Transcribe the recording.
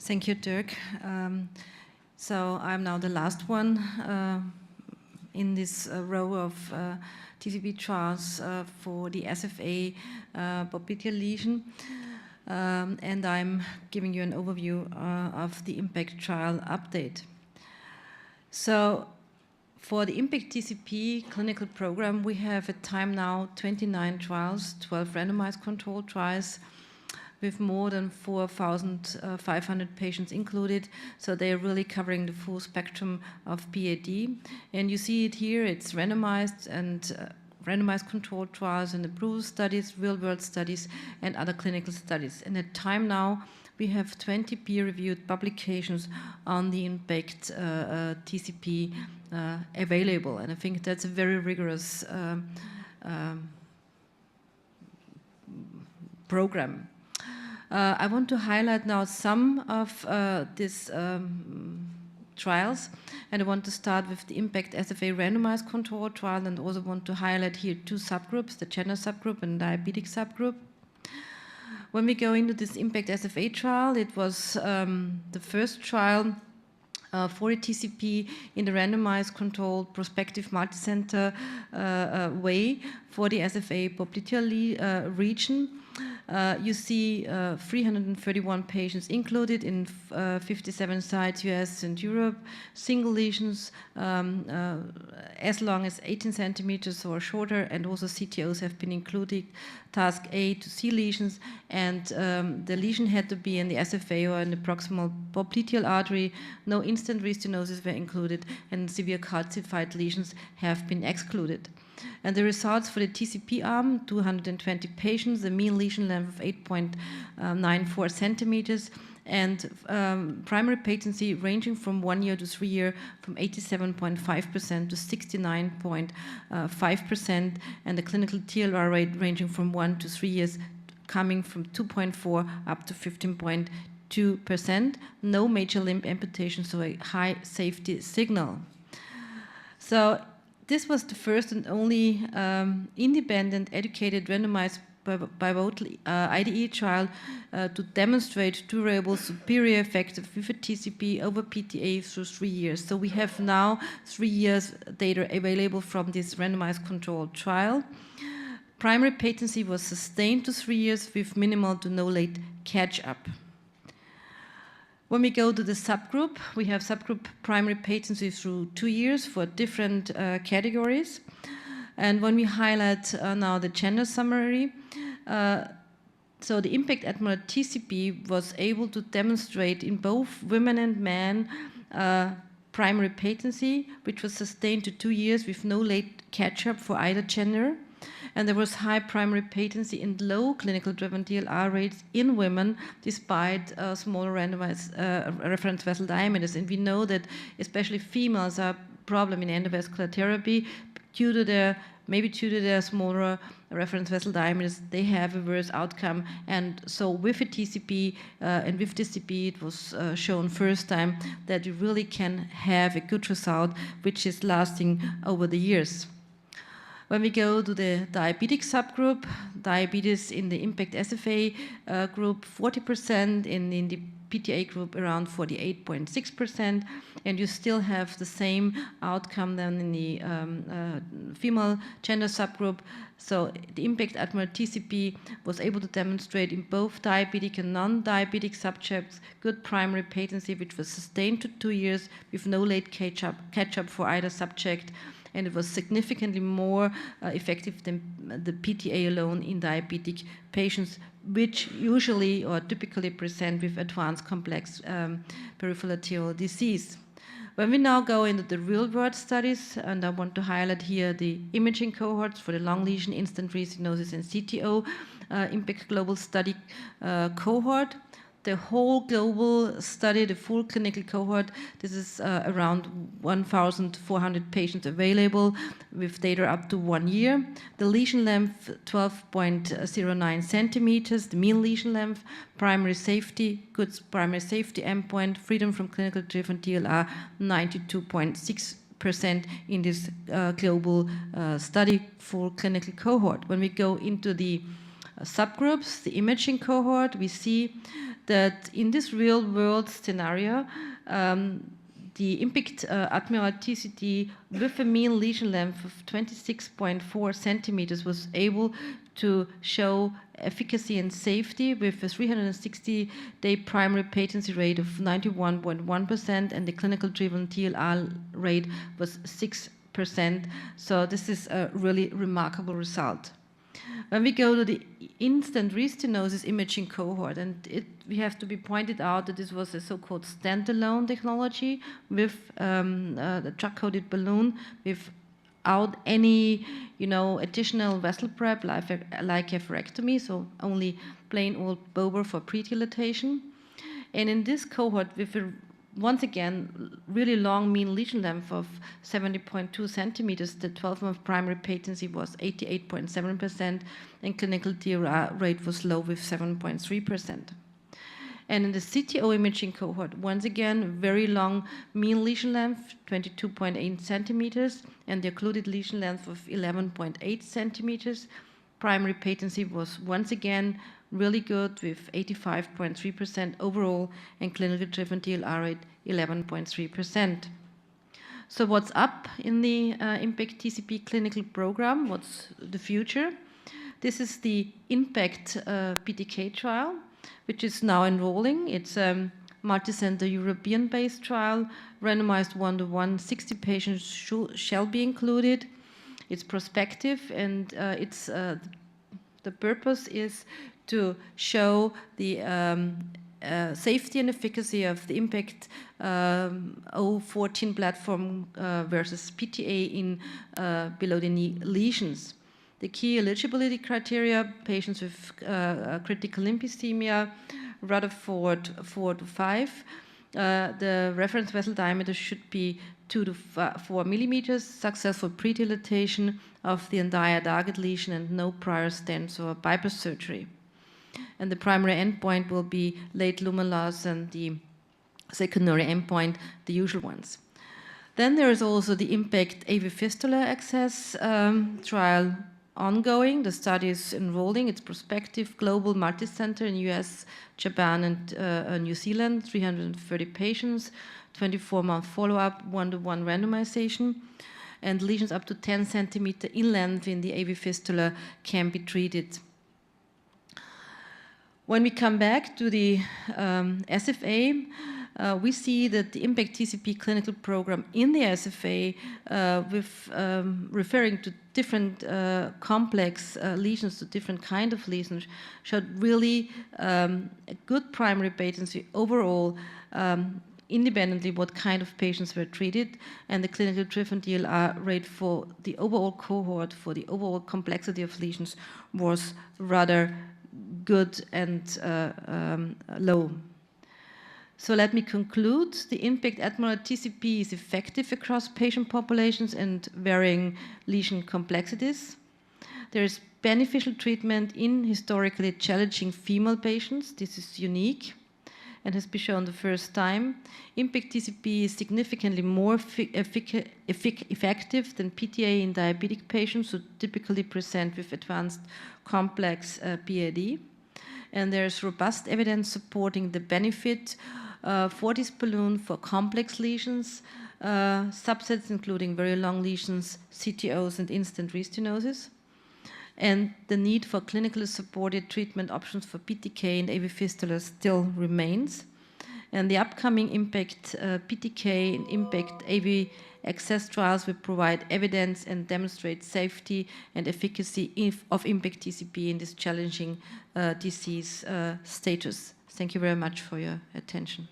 Thank you, Dirk. So I'm now the last one in this row of TCP trials for the SFA popliteal lesion. And I'm giving you an overview of the IMPACT trial update. So for the IMPACT TCP clinical program, we have at time now 29 trials, 12 randomized controlled trials, with more than 4,500 patients included. So they are really covering the full spectrum of PAD. And you see it here, it's randomized and randomized controlled trials and approval studies, real-world studies, and other clinical studies. And at time now, we have 20 peer-reviewed publications on the IMPACT TCP available. And I think that's a very rigorous program. I want to highlight now some of these trials, and I want to start with the IMPACT SFA randomized control trial, and also want to highlight here two subgroups, the gender subgroup and diabetic subgroup. When we go into this IMPACT SFA trial, it was the first trial for a TCP in the randomized controlled prospective multicenter way for the SFA popliteal region. You see 331 patients included in 57 sites, US and Europe, single lesions as long as 18 centimeters or shorter, and also CTOs have been included, task A to C lesions, and the lesion had to be in the SFA or in the proximal popliteal artery. No instant restenosis were included, and severe calcified lesions have been excluded. And the results for the TCP arm, 220 patients, the mean lesion length of 8.94 centimeters, and primary patency ranging from 1 year to 3 years, from 87.5% to 69.5%, and the clinical TLR rate ranging from 1 to 3 years, coming from 2.4 up to 15.2%. No major limb amputation, so a high safety signal. So this was the first and only independent, educated, randomized pivotal IDE trial to demonstrate durable, superior effect with a TCP over PTA through 3 years. So we have now 3 years data available from this randomized controlled trial. Primary patency was sustained to 3 years with minimal to no late catch-up. When we go to the subgroup, we have subgroup primary patency through 2 years for different categories. And when we highlight now the gender summary, so the IMPACT Admiral TCP was able to demonstrate in both women and men primary patency, which was sustained to 2 years with no late catch-up for either gender. And there was high primary patency and low clinical driven TLR rates in women despite smaller randomized reference vessel diameters. And we know that especially females are a problem in endovascular therapy due to their smaller reference vessel diameters. They have a worse outcome. And so with a TCP and with TCP, it was shown first time that you really can have a good result, which is lasting over the years. When we go to the diabetic subgroup, diabetes in the IMPACT SFA group, 40%, in the PTA group around 48.6%, and you still have the same outcome than in the female gender subgroup. So the IMPACT Admiral TCP was able to demonstrate in both diabetic and non-diabetic subjects good primary patency, which was sustained to 2 years with no late catch-up for either subject. And it was significantly more effective than the PTA alone in diabetic patients, which usually or typically present with advanced complex peripheral arterial disease. When we now go into the real-world studies, and I want to highlight here the imaging cohorts for the long lesion, instant restenosis, and CTO IMPACT Global Study cohort. The whole global study, the full clinical cohort, this is around 1,400 patients available with data up to 1 year. The lesion length, 12.09 centimeters, the mean lesion length, primary safety, good primary safety endpoint, freedom from clinical driven TLR, 92.6% in this global study for clinical cohort. When we go into the subgroups, the imaging cohort, we see that in this real-world scenario, the impact admiral TCT with a mean lesion length of 26.4 centimeters was able to show efficacy and safety with a 360-day primary patency rate of 91.1%, and the clinical driven TLR rate was 6%. So this is a really remarkable result. When we go to the instant restenosis imaging cohort, and we have to be pointed out that this was a so-called standalone technology with the drug-coated balloon without any, additional vessel prep like a pherectomy, so only plain old Bober for pre-dilatation. And in this cohort, with once again, really long mean lesion length of 70.2 centimeters. The 12-month primary patency was 88.7%, and clinical TLR rate was low with 7.3%. And in the CTO imaging cohort, once again, very long mean lesion length, 22.8 centimeters, and the occluded lesion length of 11.8 centimeters. Primary patency was once again really good with 85.3% overall, and clinically driven TLR rate 11.3%. So what's up in the IMPACT TCP clinical program? What's the future? This is the IMPACT PTK trial, which is now enrolling. It's a multi-center European-based trial, randomized 1-to-1, 60 patients shall be included. It's prospective, and the purpose is to show the safety and efficacy of the IMPACT 014 platform versus PTA in below-the-knee lesions. The key eligibility criteria: patients with critical lymphedema, Rutherford 4 to 5. The reference vessel diameter should be 2 to 4 millimeters, successful pre-dilatation of the entire target lesion, and no prior stents or bypass surgery. And the primary endpoint will be late lumen loss, and the secondary endpoint, the usual ones. Then there is also the IMPACT AV Fistula access trial ongoing. The study is enrolling. It's prospective, global, multi-center in US, Japan, and New Zealand, 330 patients, 24-month follow-up, 1-to-1 randomization, and lesions up to 10 centimeters in length in the AV fistula can be treated. When we come back to the SFA, we see that the IMPACT TCP clinical program in the SFA, with referring to different complex lesions, to different kind of lesions, showed really a good primary patency overall, independently what kind of patients were treated, and the clinical driven TLR rate for the overall cohort, for the overall complexity of lesions, was rather good and low. So let me conclude. The IMPACT Admiral TCP is effective across patient populations and varying lesion complexities. There is beneficial treatment in historically challenging female patients. This is unique and has been shown the first time. IMPACT TCP is significantly more effective than PTA in diabetic patients who typically present with advanced complex PAD. And there's robust evidence supporting the benefit for this balloon for complex lesions, subsets including very long lesions, CTOs, and instant restenosis. And the need for clinically supported treatment options for PTK and AV fistula still remains. And the upcoming IMPACT PTK and IMPACT AV access trials will provide evidence and demonstrate safety and efficacy of IMPACT TCP in this challenging disease status. Thank you very much for your attention.